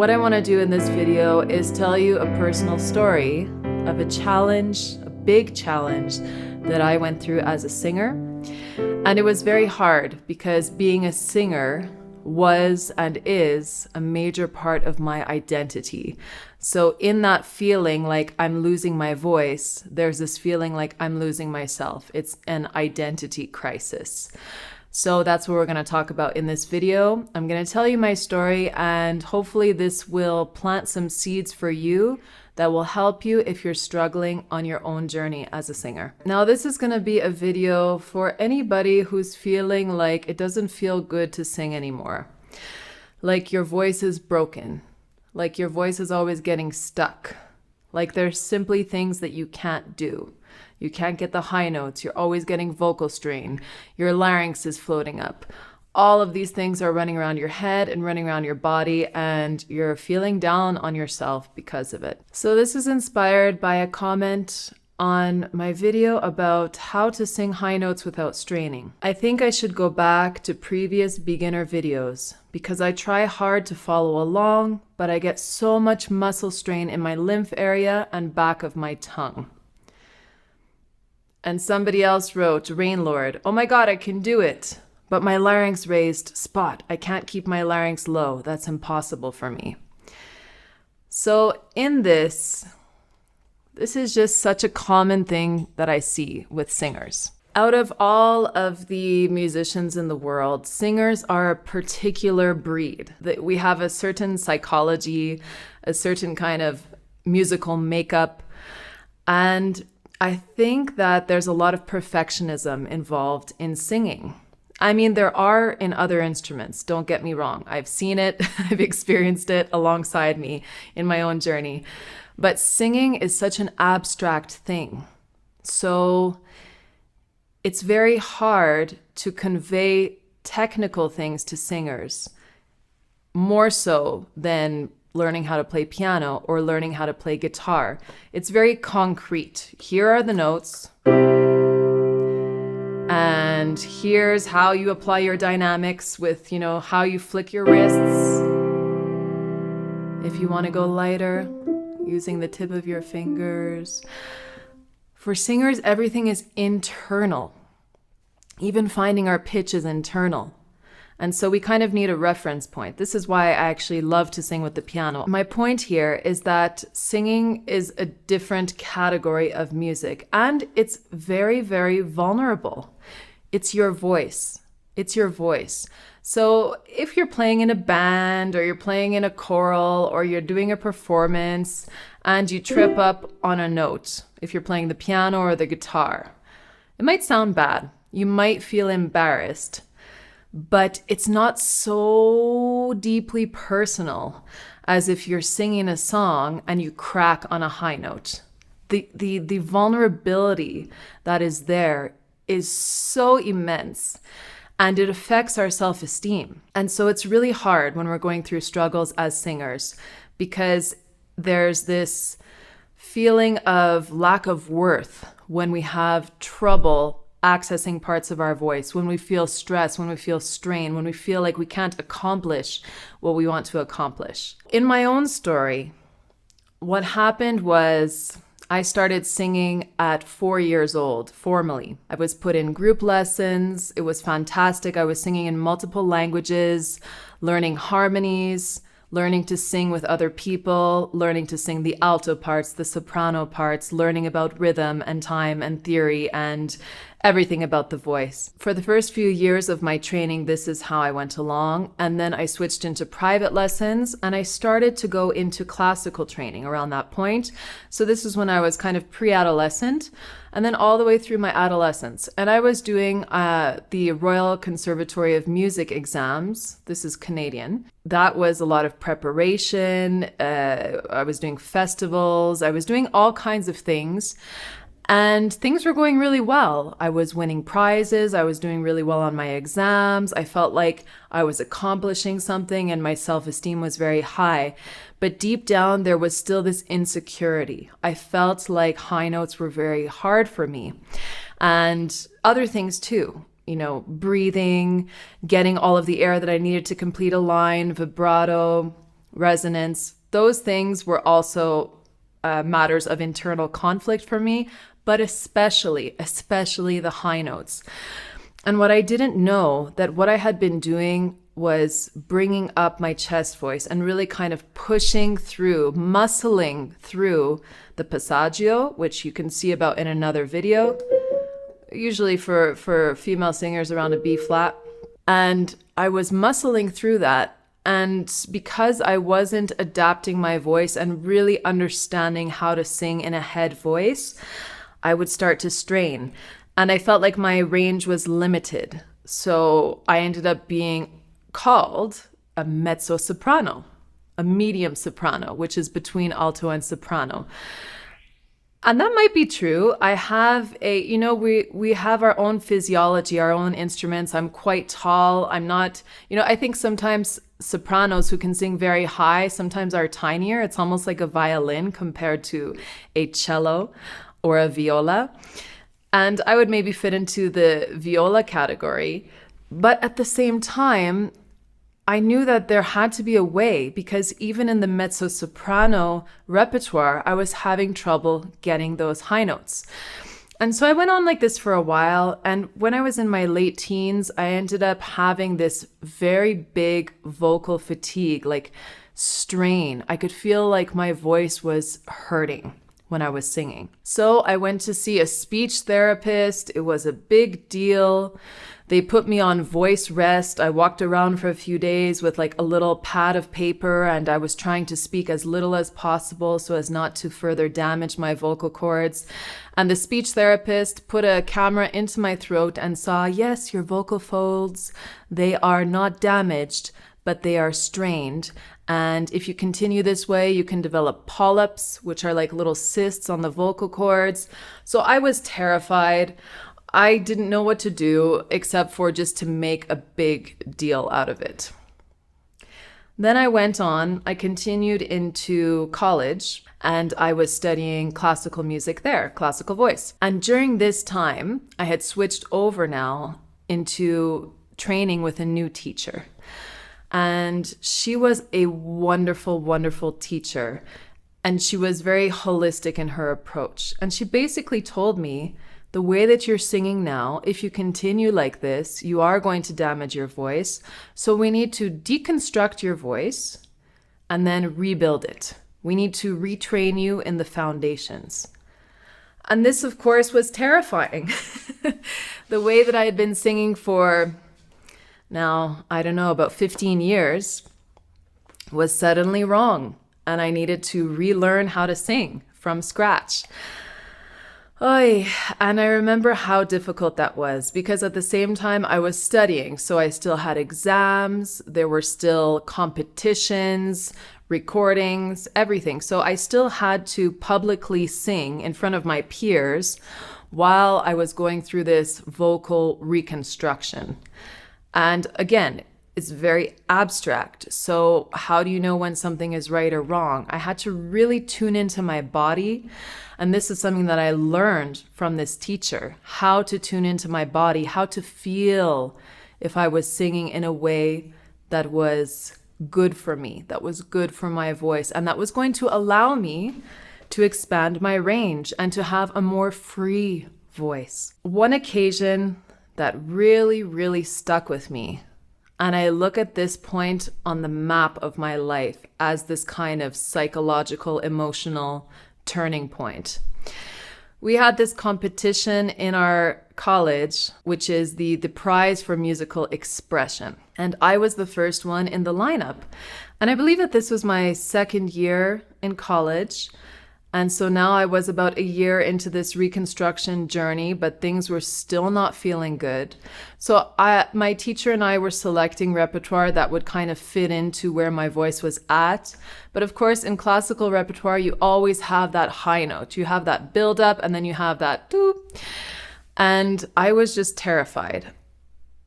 What I want to do in this video is tell you a personal story of a challenge, a big challenge that I went through as a singer. And it was very hard because being a singer was and is a major part of my identity. So in that feeling like I'm losing my voice, there's this feeling like I'm losing myself. It's an identity crisis. So that's what we're going to talk about in this video. I'm going to tell you my story, and hopefully this will plant some seeds for you that will help you if you're struggling on your own journey as a singer. Now, this is going to be a video for anybody who's feeling like it doesn't feel good to sing anymore. Like your voice is broken. Like your voice is always getting stuck. Like there's simply things that you can't do. You can't get the high notes. You're always getting vocal strain. Your larynx is floating up. All of these things are running around your head and running around your body, and you're feeling down on yourself because of it. So this is inspired by a comment on my video about how to sing high notes without straining. I think I should go back to previous beginner videos because I try hard to follow along, but I get so much muscle strain in my lymph area and back of my tongue. And somebody else wrote, Rainlord, oh my God, I can do it. But my larynx raised, Spot, I can't keep my larynx low. That's impossible for me. So in this is just such a common thing that I see with singers. Out of all of the musicians in the world, singers are a particular breed. That we have a certain psychology, a certain kind of musical makeup, and I think that there's a lot of perfectionism involved in singing. I mean, there are in other instruments, don't get me wrong. I've seen it, I've experienced it alongside me in my own journey. But singing is such an abstract thing. So it's very hard to convey technical things to singers, more so than learning how to play piano or learning how to play guitar. It's very concrete. Here are the notes. And here's how you apply your dynamics with, how you flick your wrists. If you want to go lighter, using the tip of your fingers. For singers, everything is internal. Even finding our pitch is internal. And so we kind of need a reference point. This is why I actually love to sing with the piano. My point here is that singing is a different category of music, and it's very, very vulnerable. It's your voice. It's your voice. So if you're playing in a band or you're playing in a choral or you're doing a performance and you trip up on a note, if you're playing the piano or the guitar, it might sound bad. You might feel embarrassed. But it's not so deeply personal as if you're singing a song and you crack on a high note. The vulnerability that is there is so immense, and it affects our self-esteem. And so it's really hard when we're going through struggles as singers because there's this feeling of lack of worth when we have trouble accessing parts of our voice, when we feel stress, when we feel strain, when we feel like we can't accomplish what we want to accomplish. In my own story, what happened was I started singing at 4 years old, formally. I was put in group lessons. It was fantastic. I was singing in multiple languages, learning harmonies, learning to sing with other people, learning to sing the alto parts, the soprano parts, learning about rhythm and time and theory and everything about the voice. For the first few years of my training, this is how I went along. And then I switched into private lessons and I started to go into classical training around that point. So this is when I was kind of pre-adolescent and then all the way through my adolescence. And I was doing the Royal Conservatory of Music exams. This is Canadian. That was a lot of preparation. I was doing festivals. I was doing all kinds of things. And things were going really well. I was winning prizes. I was doing really well on my exams. I felt like I was accomplishing something and my self-esteem was very high. But deep down, there was still this insecurity. I felt like high notes were very hard for me. And other things too. Breathing, getting all of the air that I needed to complete a line, vibrato, resonance. Those things were also matters of internal conflict for me, but especially the high notes. And what I didn't know, that what I had been doing was bringing up my chest voice and really kind of pushing through, muscling through the passaggio, which you can see about in another video, usually for female singers around a B flat. And I was muscling through that. And because I wasn't adapting my voice and really understanding how to sing in a head voice, I would start to strain. And I felt like my range was limited. So I ended up being called a mezzo soprano, a medium soprano, which is between alto and soprano. And that might be true. I have we have our own physiology, our own instruments. I'm quite tall. I'm not, I think sometimes sopranos who can sing very high sometimes are tinier. It's almost like a violin compared to a cello or a viola. And I would maybe fit into the viola category. But at the same time, I knew that there had to be a way, because even in the mezzo-soprano repertoire, I was having trouble getting those high notes. And so I went on like this for a while. And when I was in my late teens, I ended up having this very big vocal fatigue, like strain. I could feel like my voice was hurting when I was singing. So I went to see a speech therapist. It was a big deal. They put me on voice rest. I walked around for a few days with like a little pad of paper, and I was trying to speak as little as possible so as not to further damage my vocal cords. And the speech therapist put a camera into my throat and saw, yes, your vocal folds, they are not damaged, but they are strained. And if you continue this way, you can develop polyps, which are like little cysts on the vocal cords. So I was terrified. I didn't know what to do except for just to make a big deal out of it. Then I continued into college, and I was studying classical music there, classical voice. And during this time, I had switched over now into training with a new teacher. And she was a wonderful, wonderful teacher. And she was very holistic in her approach. And she basically told me, the way that you're singing now, if you continue like this, you are going to damage your voice. So we need to deconstruct your voice and then rebuild it. We need to retrain you in the foundations. And this, of course, was terrifying. The way that I had been singing for, now, I don't know, about 15 years was suddenly wrong. And I needed to relearn how to sing from scratch. Oy, and I remember how difficult that was, because at the same time I was studying. So I still had exams, there were still competitions, recordings, everything. So I still had to publicly sing in front of my peers while I was going through this vocal reconstruction. And again, it's very abstract. So how do you know when something is right or wrong? I had to really tune into my body. And this is something that I learned from this teacher, how to tune into my body, how to feel if I was singing in a way that was good for me, that was good for my voice, and that was going to allow me to expand my range and to have a more free voice. One occasion that really, really stuck with me, and I look at this point on the map of my life as this kind of psychological, emotional turning point. We had this competition in our college, which is the prize for musical expression. And I was the first one in the lineup. And I believe that this was my second year in college. And so now I was about a year into this reconstruction journey, but things were still not feeling good. So my teacher and I were selecting repertoire that would kind of fit into where my voice was at. But of course, in classical repertoire, you always have that high note. You have that build up, and then you have that doop. And I was just terrified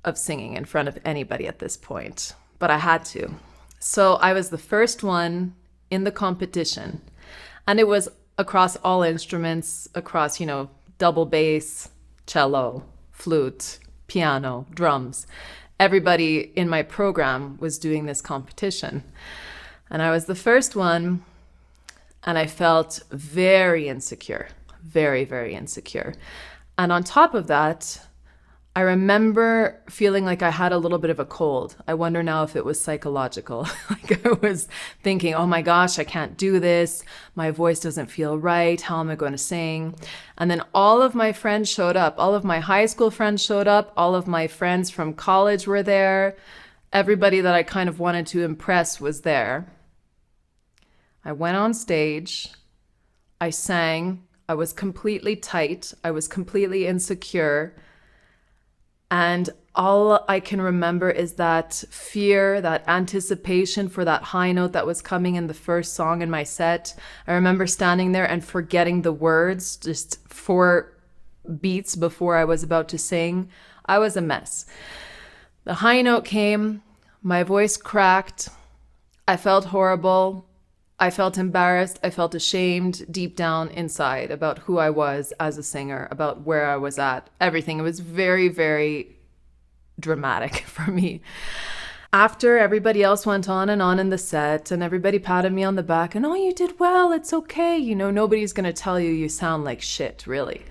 of singing in front of anybody at this point, but I had to. So I was the first one in the competition. And it was across all instruments, across, double bass, cello, flute, piano, drums. Everybody in my program was doing this competition. And I was the first one, and I felt very insecure, very, very insecure. And on top of that, I remember feeling like I had a little bit of a cold. I wonder now if it was psychological. Like I was thinking, oh my gosh, I can't do this. My voice doesn't feel right. How am I going to sing? And then all of my friends showed up. All of my high school friends showed up. All of my friends from college were there. Everybody that I kind of wanted to impress was there. I went on stage. I sang. I was completely tight. I was completely insecure. And all I can remember is that fear, that anticipation for that high note that was coming in the first song in my set. I remember standing there and forgetting the words just 4 beats before I was about to sing. I was a mess. The high note came, my voice cracked. I felt horrible. I felt embarrassed. I felt ashamed deep down inside about who I was as a singer, about where I was at, everything. It was very, very dramatic for me. After everybody else went on in the set and everybody patted me on the back and, oh, you did well. It's okay. You know, nobody's going to tell you sound like shit, really.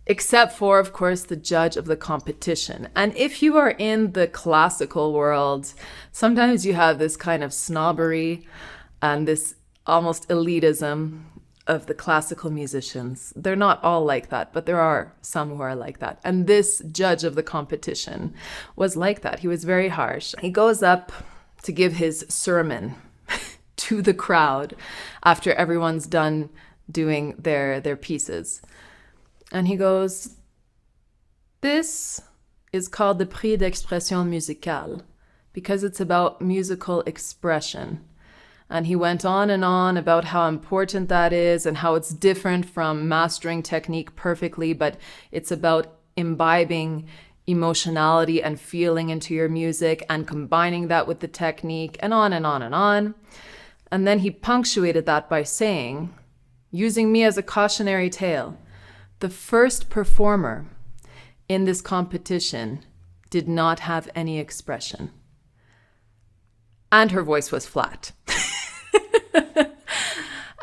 Except for, of course, the judge of the competition. And if you are in the classical world, sometimes you have this kind of snobbery and this almost elitism of the classical musicians. They're not all like that, but there are some who are like that. And this judge of the competition was like that. He was very harsh. He goes up to give his sermon to the crowd after everyone's done doing their pieces. And he goes, this is called the Prix d'Expression Musicale because it's about musical expression. And he went on about how important that is and how it's different from mastering technique perfectly, but it's about imbibing emotionality and feeling into your music and combining that with the technique and on and on and on. And then he punctuated that by saying, using me as a cautionary tale, the first performer in this competition did not have any expression. And her voice was flat.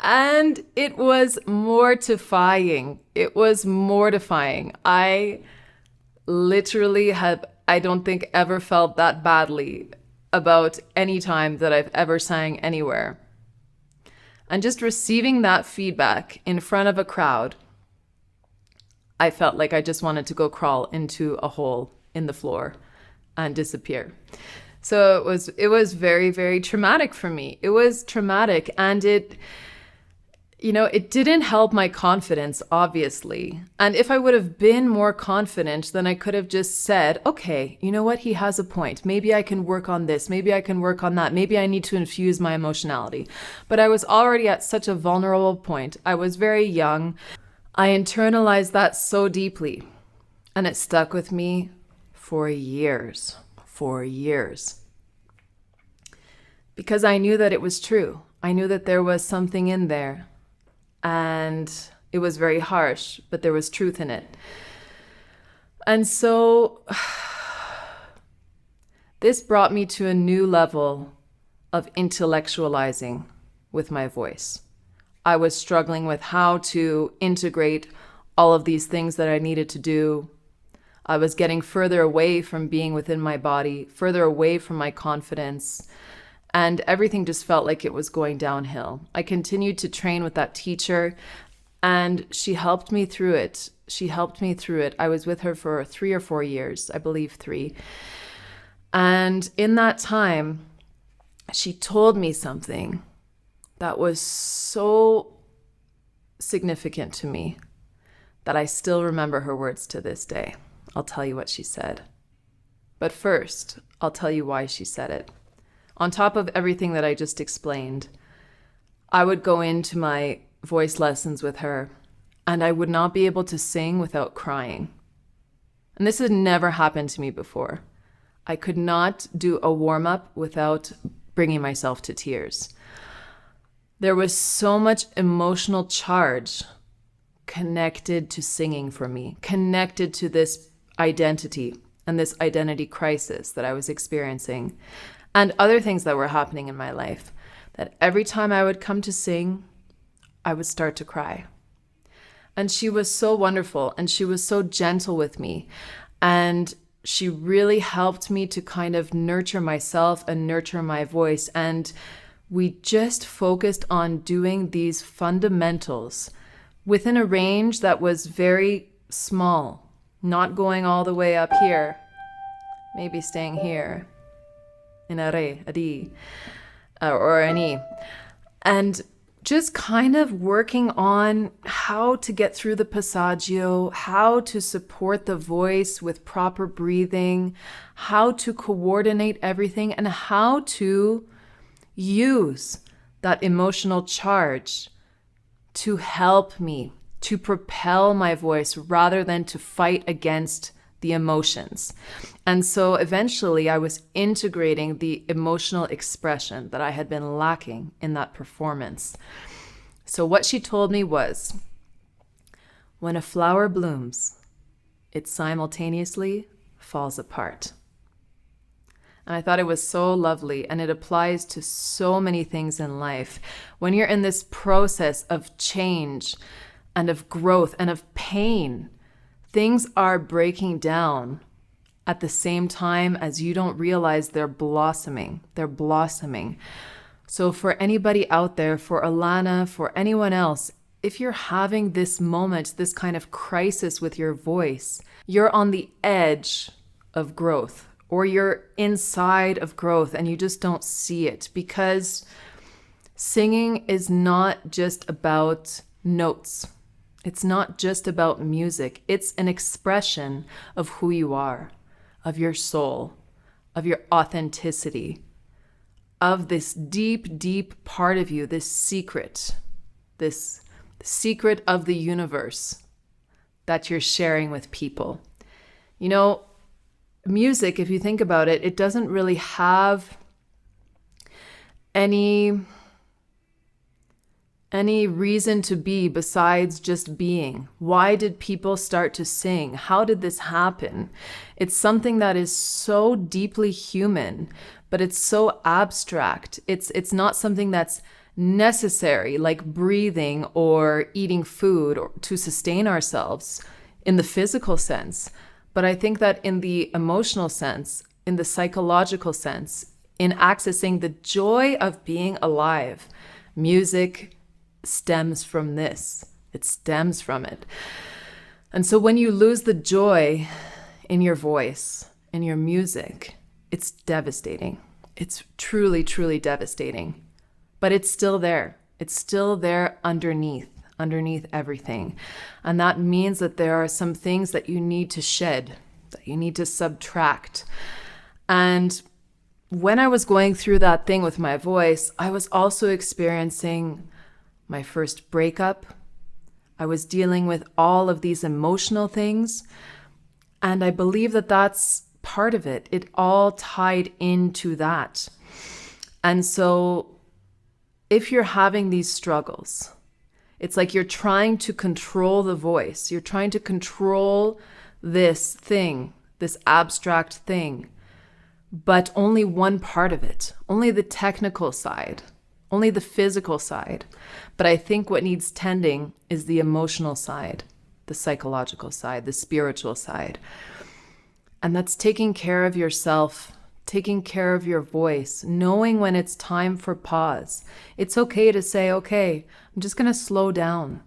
And it was mortifying. It was mortifying. I literally have, I don't think, ever felt that badly about any time that I've ever sang anywhere. And just receiving that feedback in front of a crowd, I felt like I just wanted to go crawl into a hole in the floor and disappear. So it was very, very traumatic for me. It was traumatic, and it didn't help my confidence, obviously. And if I would have been more confident, then I could have just said, okay, you know what? He has a point. Maybe I can work on this. Maybe I can work on that. Maybe I need to infuse my emotionality. But I was already at such a vulnerable point. I was very young. I internalized that so deeply, and it stuck with me for years. Because I knew that it was true. I knew that there was something in there, and it was very harsh, but there was truth in it. And so this brought me to a new level of intellectualizing with my voice. I was struggling with how to integrate all of these things that I needed to do. I was getting further away from being within my body, further away from my confidence, and everything just felt like it was going downhill. I continued to train with that teacher, and she helped me through it. I was with her for 3 or 4 years, I believe 3. And in that time, she told me something that was so significant to me that I still remember her words to this day. I'll tell you what she said. But first, I'll tell you why she said it. On top of everything that I just explained, I would go into my voice lessons with her, and I would not be able to sing without crying. And this had never happened to me before. I could not do a warm-up without bringing myself to tears. There was so much emotional charge connected to singing for me, connected to this identity and this identity crisis that I was experiencing, and other things that were happening in my life, that every time I would come to sing, I would start to cry. And she was so wonderful, and she was so gentle with me. And she really helped me to kind of nurture myself and nurture my voice. And we just focused on doing these fundamentals within a range that was very small, not going all the way up here, maybe staying here in a re, a di, or an e. And just kind of working on how to get through the passaggio, how to support the voice with proper breathing, how to coordinate everything, and how to use that emotional charge to help me, to propel my voice rather than to fight against the emotions. And so eventually I was integrating the emotional expression that I had been lacking in that performance. So what she told me was, when a flower blooms, it simultaneously falls apart. And I thought it was so lovely, and it applies to so many things in life. When you're in this process of change and of growth and of pain, things are breaking down at the same time as you don't realize they're blossoming. They're blossoming. So for anybody out there, for Alana, for anyone else, if you're having this moment, this kind of crisis with your voice, you're on the edge of growth, or you're inside of growth and you just don't see it, because singing is not just about notes. It's not just about music. It's an expression of who you are, of your soul, of your authenticity, of this deep, deep part of you, this secret of the universe that you're sharing with people. You know, music, if you think about it, it doesn't really have any reason to be besides just being. Why did people start to sing? How did this happen? It's something that is so deeply human, but it's so abstract. It's not something that's necessary, like breathing or eating food or to sustain ourselves in the physical sense. But I think that in the emotional sense, in the psychological sense, in accessing the joy of being alive, music stems from this. It stems from it. And so when you lose the joy in your voice, in your music, it's devastating. It's truly, truly devastating. But it's still there. It's still there underneath everything. And that means that there are some things that you need to shed, that you need to subtract. And when I was going through that thing with my voice, I was also experiencing my first breakup. I was dealing with all of these emotional things. And I believe that that's part of it. It all tied into that. And so if you're having these struggles, it's like you're trying to control the voice. You're trying to control this thing, this abstract thing, but only one part of it, only the technical side, only the physical side. But I think what needs tending is the emotional side, the psychological side, the spiritual side. And that's taking care of yourself, taking care of your voice, knowing when it's time for pause. It's okay to say, okay, I'm just going to slow down.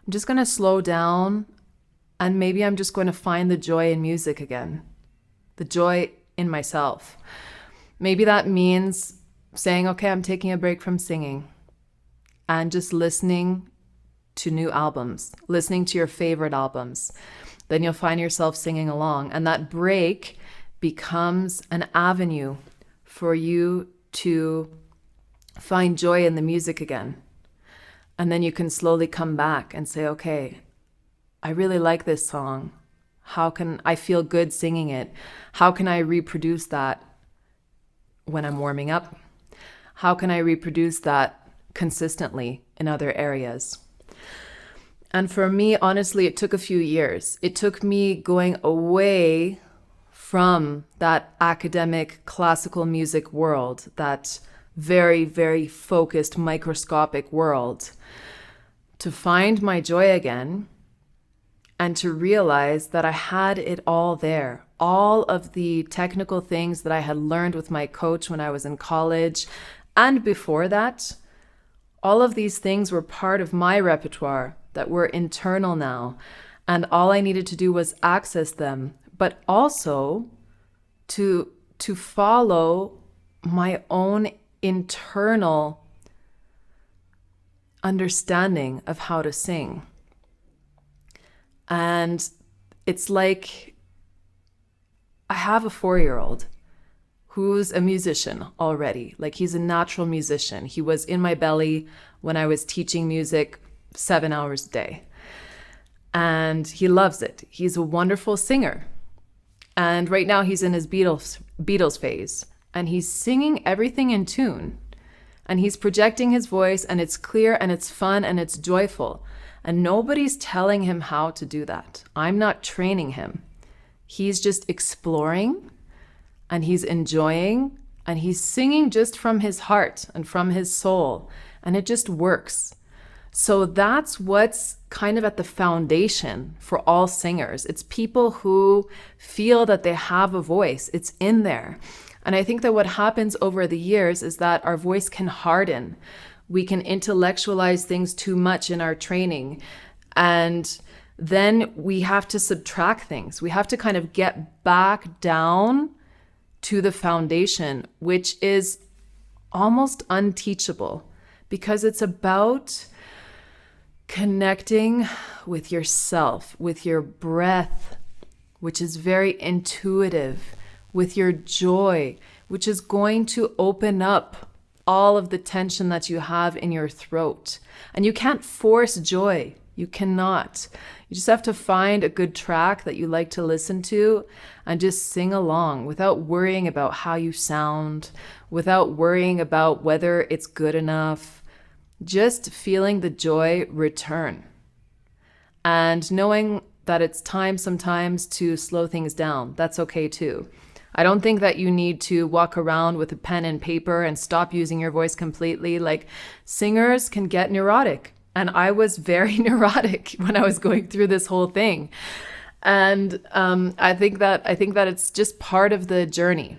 I'm just going to slow down, and maybe I'm just going to find the joy in music again, the joy in myself. Maybe that means saying, okay, I'm taking a break from singing and just listening to new albums, listening to your favorite albums. Then you'll find yourself singing along, and that break becomes an avenue for you to find joy in the music again. And then you can slowly come back and say, okay, I really like this song. How can I feel good singing it? How can I reproduce that when I'm warming up? How can I reproduce that consistently in other areas? And for me, honestly, it took a few years. It took me going away from that academic classical music world, that very, very focused, microscopic world, to find my joy again and to realize that I had it all there. All of the technical things that I had learned with my coach when I was in college and before that, all of these things were part of my repertoire that were internal now. And all I needed to do was access them, but also to follow my own internal understanding of how to sing. And it's like I have a 4-year-old who's a musician already. Like, he's a natural musician. He was in my belly when I was teaching music 7 hours a day. And he loves it. He's a wonderful singer. And right now he's in his Beatles phase. And he's singing everything in tune. And he's projecting his voice, and it's clear and it's fun and it's joyful. And nobody's telling him how to do that. I'm not training him. He's just exploring, and he's enjoying, and he's singing just from his heart and from his soul. And it just works. So that's what's kind of at the foundation for all singers. It's people who feel that they have a voice. It's in there. And I think that what happens over the years is that our voice can harden. We can intellectualize things too much in our training. And then we have to subtract things. We have to kind of get back down to the foundation, which is almost unteachable because it's about connecting with yourself, with your breath, which is very intuitive, with your joy, which is going to open up all of the tension that you have in your throat. And you can't force joy. You cannot. You just have to find a good track that you like to listen to and just sing along without worrying about how you sound, without worrying about whether it's good enough. Just feeling the joy return and knowing that it's time sometimes to slow things down. That's okay too. I don't think that you need to walk around with a pen and paper and stop using your voice completely. Like, singers can get neurotic. And I was very neurotic when I was going through this whole thing. And I think that it's just part of the journey.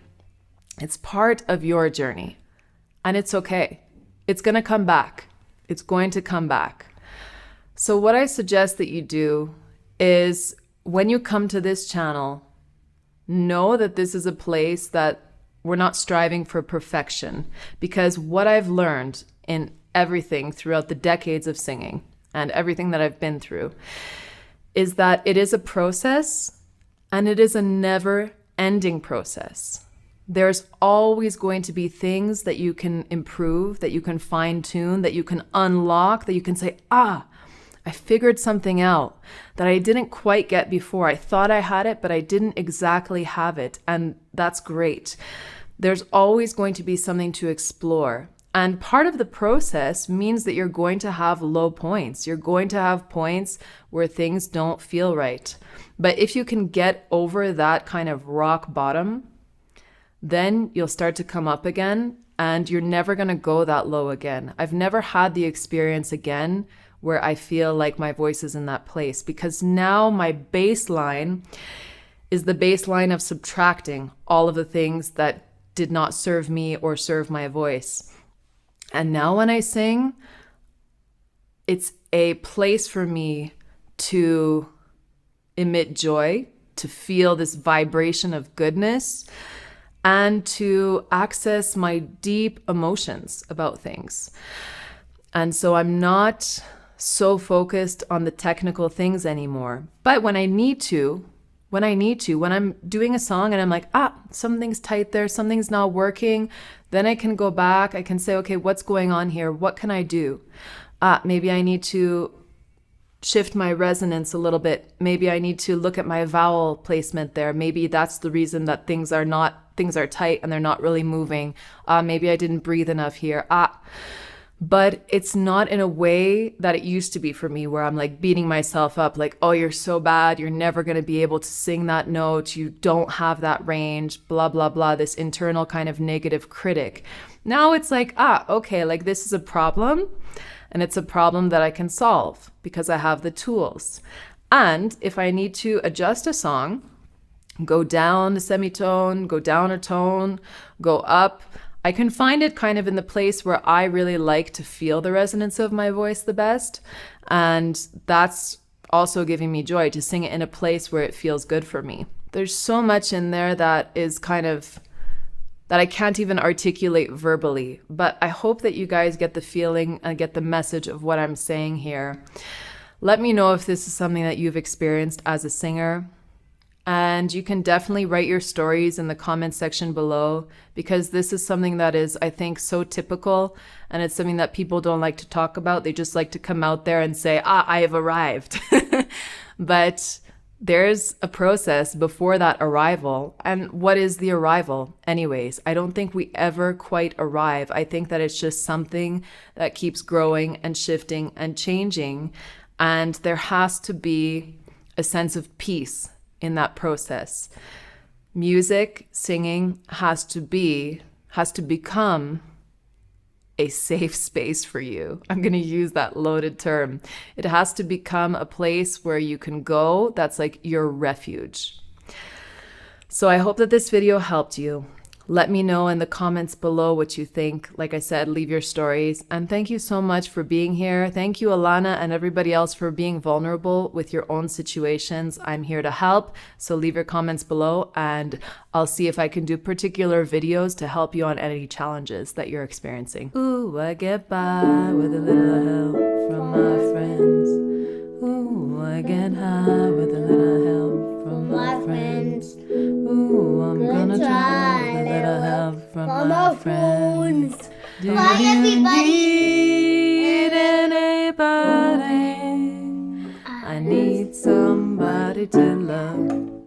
It's part of your journey. And it's okay. It's going to come back. It's going to come back. So what I suggest that you do is when you come to this channel, know that this is a place that we're not striving for perfection, because what I've learned in everything throughout the decades of singing and everything that I've been through is that it is a process, and it is a never-ending process. There's always going to be things that you can improve, that you can fine-tune, that you can unlock, that you can say, I figured something out that I didn't quite get before. I thought I had it, but I didn't exactly have it. And that's great. There's always going to be something to explore. And part of the process means that you're going to have low points. You're going to have points where things don't feel right. But if you can get over that kind of rock bottom, then you'll start to come up again, and you're never going to go that low again. I've never had the experience again where I feel like my voice is in that place, because now my baseline is the baseline of subtracting all of the things that did not serve me or serve my voice. And now when I sing, it's a place for me to emit joy, to feel this vibration of goodness, and to access my deep emotions about things. And so I'm not so focused on the technical things anymore. But when I'm doing a song and I'm like, something's tight there, something's not working, then I can go back, I can say, okay, what's going on here? What can I do? Maybe I need to shift my resonance a little bit. Maybe I need to look at my vowel placement there. Maybe that's the reason that things are tight and they're not really moving. Maybe I didn't breathe enough here. But it's not in a way that it used to be for me, where I'm like beating myself up, like, oh, you're so bad. You're never going to be able to sing that note. You don't have that range, blah, blah, blah. This internal kind of negative critic. Now it's like, okay, like this is a problem. And it's a problem that I can solve because I have the tools. And if I need to adjust a song, go down a semitone, go down a tone, go up, I can find it kind of in the place where I really like to feel the resonance of my voice the best. And that's also giving me joy to sing it in a place where it feels good for me. There's so much in there that is kind of that I can't even articulate verbally, but I hope that you guys get the feeling and get the message of what I'm saying here. Let me know if this is something that you've experienced as a singer. And you can definitely write your stories in the comments section below, because this is something that is, I think, so typical, and it's something that people don't like to talk about. They just like to come out there and say, I have arrived. But there's a process before that arrival. And what is the arrival? Anyways, I don't think we ever quite arrive. I think that it's just something that keeps growing and shifting and changing. And there has to be a sense of peace in that process. Music, singing has to become a safe space for you. I'm going to use that loaded term. It has to become a place where you can go that's like your refuge. So I hope that this video helped you. Let me know in the comments below what you think. Like I said, leave your stories. And thank you so much for being here. Thank you, Alana, and everybody else for being vulnerable with your own situations. I'm here to help. So leave your comments below, and I'll see if I can do particular videos to help you on any challenges that you're experiencing. Ooh, I get by with a little help from my friends. Ooh, I get high with a little help from my friends. Ooh, I'm gonna try with a little help from my friends. Do you need anybody? I need somebody to love.